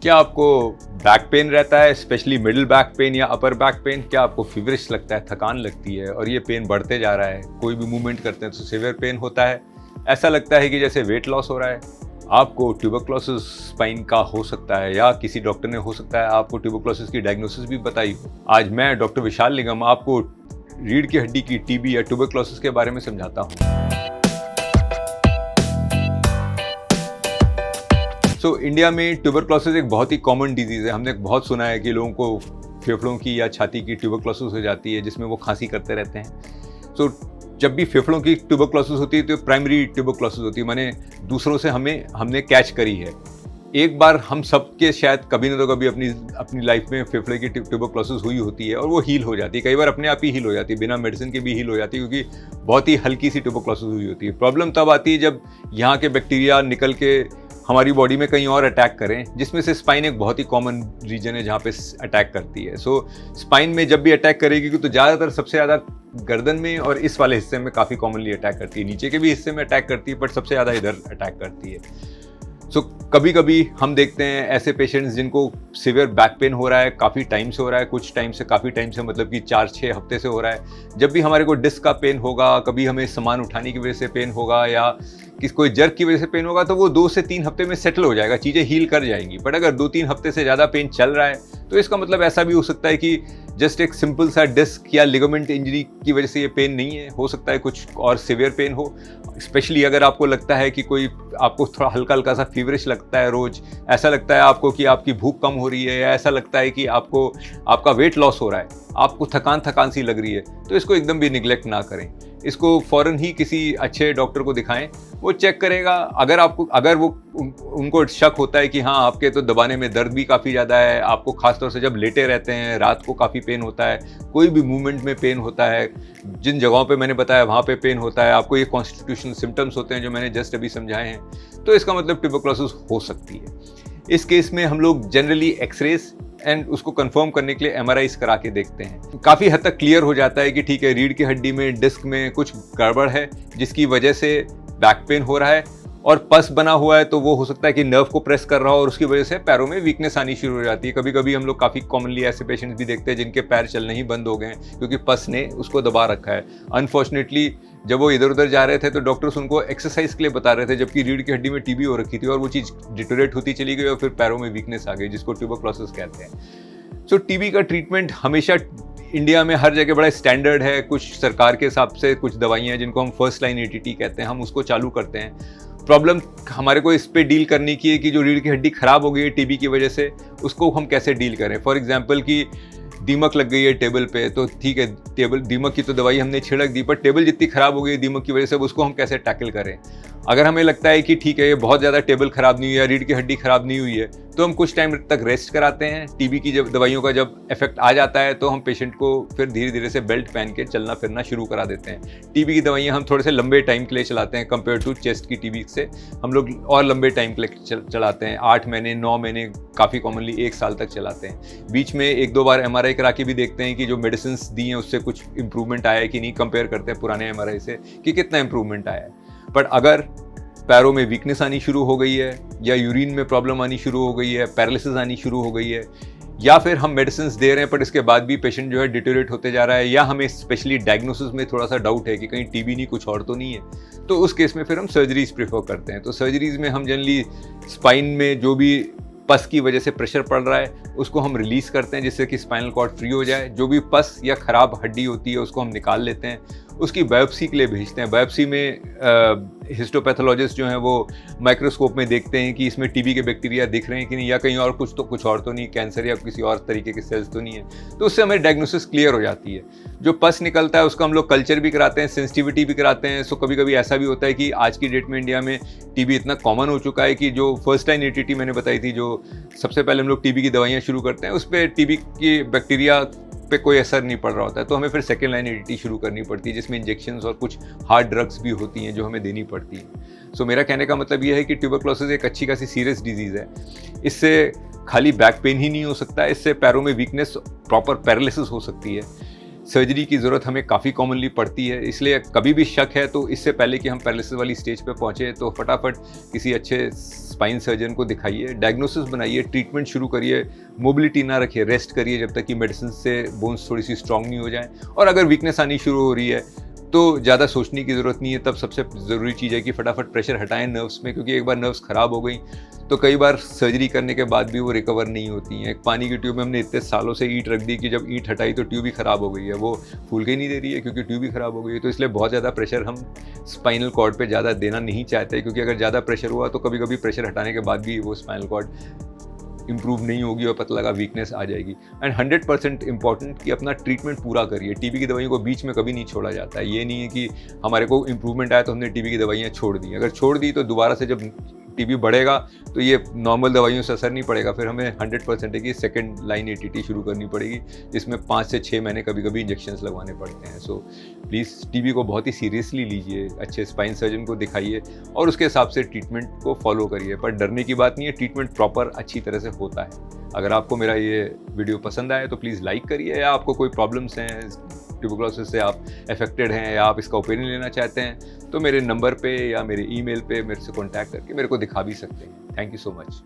क्या आपको back pain रहता है, स्पेशली मिडिल बैक पेन या अपर बैक पेन? क्या आपको फीवरिश लगता है, थकान लगती है और ये पेन बढ़ते जा रहा है? कोई भी मूवमेंट करते हैं तो सीवियर पेन होता है, ऐसा लगता है कि जैसे वेट लॉस हो रहा है? आपको ट्यूबरक्लोसिस स्पाइन का हो सकता है या किसी डॉक्टर ने हो सकता है आपको ट्यूबरक्लोसिस की डायग्नोसिस भी बताई हो। आज मैं डॉक्टर विशाल निगम आपको रीढ़ की हड्डी की टीबी या ट्यूबरक्लोसिस के बारे में समझाता हूँ। इंडिया में ट्यूबरक्लोसिस एक बहुत ही कॉमन डिजीज़ है। हमने बहुत सुना है कि लोगों को फेफड़ों की या छाती की ट्यूबरक्लोसिस हो जाती है जिसमें वो खांसी करते रहते हैं। जब भी फेफड़ों की ट्यूबरक्लोसिस होती है तो प्राइमरी ट्यूबरक्लोसिस होती है, माने दूसरों से हमने कैच करी है। एक बार हम सबके शायद कभी ना तो कभी अपनी लाइफ में फेफड़े की ट्यूबरक्लोसिस हुई होती है और वो हील हो जाती है। कई बार अपने आप ही हील हो जाती है, बिना मेडिसिन के भी हील हो जाती है, क्योंकि बहुत ही हल्की सी ट्यूबरक्लोसिस हुई होती है। प्रॉब्लम तब आती है जब यहाँ के बैक्टीरिया निकल के हमारी बॉडी में कहीं और अटैक करें, जिसमें से स्पाइन एक बहुत ही कॉमन रीजन है जहाँ पे अटैक करती है। स्पाइन में जब भी अटैक करेगी तो ज़्यादातर सबसे ज़्यादा गर्दन में और इस वाले हिस्से में काफ़ी कॉमनली अटैक करती है। नीचे के भी हिस्से में अटैक करती है, बट सबसे ज़्यादा इधर अटैक करती है। कभी कभी हम देखते हैं ऐसे पेशेंट्स जिनको सीवियर बैक पेन हो रहा है, काफ़ी टाइम से हो रहा है, कुछ टाइम से काफ़ी टाइम से मतलब कि 4-6 हफ्ते से हो रहा है। जब भी हमारे को डिस्क का पेन होगा, कभी हमें सामान उठाने की वजह से पेन होगा या कोई जर्क की वजह से पेन होगा, तो वो 2 से 3 हफ्ते में सेटल हो जाएगा, चीज़ें हील कर जाएंगी। बट अगर 2-3 हफ्ते से ज़्यादा पेन चल रहा है तो इसका मतलब ऐसा भी हो सकता है कि जस्ट एक सिंपल सा डिस्क या लिगामेंट इंजरी की वजह से ये पेन नहीं है, हो सकता है कुछ और सिवियर पेन हो। स्पेशली अगर आपको लगता है कि आपको थोड़ा हल्का हल्का सा फीवरिश लगता है रोज, ऐसा लगता है आपको कि आपकी भूख कम हो रही है, या ऐसा लगता है कि आपका वेट लॉस हो रहा है, आपको थकान सी लग रही है, तो इसको एकदम भी निगलेक्ट ना करें। इसको फ़ौरन ही किसी अच्छे डॉक्टर को दिखाएं, वो चेक करेगा। अगर उनको शक होता है कि हाँ आपके तो दबाने में दर्द भी काफ़ी ज़्यादा है, आपको खासतौर से जब लेटे रहते हैं रात को काफ़ी पेन होता है, कोई भी मूवमेंट में पेन होता है, जिन जगहों पे मैंने बताया वहाँ पे पेन होता है, आपको ये कॉन्स्टिट्यूशनल सिम्टम्स होते हैं जो मैंने जस्ट अभी समझाए हैं, तो इसका मतलब ट्यूबरक्लोसिस हो सकती है। इस केस में हम लोग जनरली एक्सरेज एंड उसको कंफर्म करने के लिए एमआरआईज करा के देखते हैं। काफ़ी हद तक क्लियर हो जाता है कि ठीक है, रीढ़ की हड्डी में डिस्क में कुछ गड़बड़ है जिसकी वजह से बैक पेन हो रहा है, और पस बना हुआ है तो वो हो सकता है कि नर्व को प्रेस कर रहा हो और उसकी वजह से पैरों में वीकनेस आनी शुरू हो जाती है। कभी कभी हम लोग काफ़ी कॉमनली ऐसे पेशेंट्स भी देखते हैं जिनके पैर चलने ही बंद हो गए हैं क्योंकि पस ने उसको दबा रखा है। अनफॉर्चुनेटली जब वो इधर उधर जा रहे थे तो डॉक्टर्स उनको एक्सरसाइज के लिए बता रहे थे, जबकि रीढ़ की हड्डी में टीबी हो रखी थी और वो चीज़ डिटोरेट होती चली गई और फिर पैरों में वीकनेस आ गई, जिसको ट्यूबरक्लोसिस कहते हैं। टीबी का ट्रीटमेंट हमेशा इंडिया में हर जगह बड़ा स्टैंडर्ड है। कुछ सरकार के हिसाब से कुछ दवाइयाँ हैं जिनको हम फर्स्ट लाइन एटीटी कहते हैं, हम उसको चालू करते हैं। प्रॉब्लम हमारे को इस पे डील करने की है कि जो रीढ़ की हड्डी खराब हो गई है टीबी की वजह से, उसको हम कैसे डील करें। फॉर एग्जांपल कि दीमक लग गई है टेबल पे, तो ठीक है, दीमक की तो दवाई हमने छिड़क दी, पर टेबल जितनी खराब हो गई है दीमक की वजह से, उसको हम कैसे टैकल करें। अगर हमें लगता है कि ठीक है ये बहुत ज़्यादा टेबल खराब नहीं हुई है, रीढ़ की हड्डी खराब नहीं हुई है, तो हम कुछ टाइम तक रेस्ट कराते हैं। टीबी की जब दवाइयों का जब इफेक्ट आ जाता है तो हम पेशेंट को फिर धीरे धीरे से बेल्ट पहन के चलना फिरना शुरू करा देते हैं। टीबी की दवाइयाँ हम थोड़े से लंबे टाइम के लिए चलाते हैं, कंपेयर टू चेस्ट की टीबी से हम लोग और लंबे टाइम के लिए चलाते हैं। 8 महीने 9 महीने, काफ़ी कॉमनली 1 साल तक चलाते हैं। बीच में 1-2 बार एमआरआई करा के भी देखते हैं कि जो मेडिसिन दी हैं उससे कुछ इंप्रूवमेंट आया है कि नहीं, कंपेयर करते हैं पुराने एमआरआई से कि कितना इंप्रूवमेंट आया है। बट अगर पैरों में वीकनेस आनी शुरू हो गई है, या यूरिन में प्रॉब्लम आनी शुरू हो गई है, पैरालिसिस आनी शुरू हो गई है, या फिर हम मेडिसिन दे रहे हैं पर इसके बाद भी पेशेंट जो है डिटेरियोरेट होते जा रहा है, या हमें स्पेशली डायग्नोसिस में थोड़ा सा डाउट है कि कहीं टीबी नहीं कुछ और तो नहीं है, तो उस केस में फिर हम सर्जरीज प्रेफर करते हैं। तो सर्जरीज में हम जनरली स्पाइन में जो भी पस की वजह से प्रेशर पड़ रहा है उसको हम रिलीज़ करते हैं जिससे कि स्पाइनल कॉर्ड फ्री हो जाए। जो भी पस या ख़राब हड्डी होती है उसको हम निकाल लेते हैं, उसकी बायोप्सी के लिए भेजते हैं। बायोप्सी में हिस्टोपैथोलॉजिस्ट जो हैं वो माइक्रोस्कोप में देखते हैं कि इसमें टीबी के बैक्टीरिया दिख रहे हैं कि नहीं, या कहीं और कुछ और तो नहीं, कैंसर या किसी और तरीके के सेल्स तो नहीं है, तो उससे हमें डायग्नोसिस क्लियर हो जाती है। जो पस निकलता है उसका हम लोग कल्चर भी कराते हैं, सेंसिटिविटी भी कराते हैं। कभी कभी ऐसा भी होता है कि आज की डेट में इंडिया में टीबी इतना कॉमन हो चुका है कि जो फर्स्ट लाइन एटीटी मैंने बताई थी, जो सबसे पहले हम लोग टीबी की दवाइयाँ शुरू करते हैं, उस पर टीबी की बैक्टीरिया पे कोई असर नहीं पड़ रहा होता है, तो हमें फिर सेकेंड लाइन एटीटी शुरू करनी पड़ती है जिसमें इंजेक्शंस और कुछ हार्ड ड्रग्स भी होती हैं जो हमें देनी पड़ती हैं। मेरा कहने का मतलब ये है कि ट्यूबरक्लोसिस एक अच्छी खासी सीरियस डिजीज़ है। इससे खाली बैक पेन ही नहीं हो सकता है, इससे पैरों में वीकनेस, प्रॉपर पैरालिसिस हो सकती है। सर्जरी की ज़रूरत हमें काफ़ी कॉमनली पड़ती है, इसलिए कभी भी शक है तो इससे पहले कि हम पैरालिसिस वाली स्टेज पे पहुँचे तो फटाफट किसी अच्छे स्पाइन सर्जन को दिखाइए, डायग्नोसिस बनाइए, ट्रीटमेंट शुरू करिए, मोबिलिटी ना रखिए, रेस्ट करिए जब तक कि मेडिसिन से बोन्स थोड़ी सी स्ट्रांग नहीं हो जाएँ। और अगर वीकनेस आनी शुरू हो रही है तो ज़्यादा सोचने की ज़रूरत नहीं है, तब सबसे ज़रूरी चीज़ है कि फटाफट प्रेशर हटाएं नर्व्स में, क्योंकि एक बार नर्व्स ख़राब हो गई तो कई बार सर्जरी करने के बाद भी वो रिकवर नहीं होती हैं। एक पानी की ट्यूब में हमने इतने सालों से ईंट रख दी कि जब ईंट हटाई तो ट्यूब ही ख़राब हो गई है, वो फूल के ही नहीं दे रही है क्योंकि ट्यूब ही ख़राब हो गई है। तो इसलिए बहुत ज़्यादा प्रेशर हम स्पाइनल कॉर्ड पे ज़्यादा देना नहीं चाहते, क्योंकि अगर ज़्यादा प्रेशर हुआ तो कभी कभी प्रेशर हटाने के बाद भी वो स्पाइनल कॉर्ड इंप्रूव नहीं होगी और पता लगा वीकनेस आ जाएगी। एंड 100% इंपॉर्टेंट कि अपना ट्रीटमेंट पूरा करिए। टीबी की दवाइयों को बीच में कभी नहीं छोड़ा जाता है। ये नहीं है कि हमारे को इंप्रूवमेंट आया तो हमने टीबी की दवाइयाँ छोड़ दी। अगर छोड़ दी तो दोबारा से जब टीबी बढ़ेगा तो ये नॉर्मल दवाइयों से असर नहीं पड़ेगा, फिर हमें 100% है कि सेकेंड लाइन ATT शुरू करनी पड़ेगी, जिसमें 5 से 6 महीने कभी कभी इंजेक्शंस लगवाने पड़ते हैं। सो प्लीज़ टीबी को बहुत ही सीरियसली लीजिए, अच्छे स्पाइन सर्जन को दिखाइए और उसके हिसाब से ट्रीटमेंट को फॉलो करिए। पर डरने की बात नहीं है, ट्रीटमेंट प्रॉपर अच्छी तरह से होता है। अगर आपको मेरा ये वीडियो पसंद आए तो प्लीज़ लाइक करिए, या आपको कोई प्रॉब्लम्स हैं, ट्यूबरकुलोसिस से आप अफेक्टेड हैं या आप इसका ओपिनियन लेना चाहते हैं तो मेरे नंबर पे या मेरे ईमेल पे मेरे से कॉन्टैक्ट करके मेरे को दिखा भी सकते हैं। Thank you so much.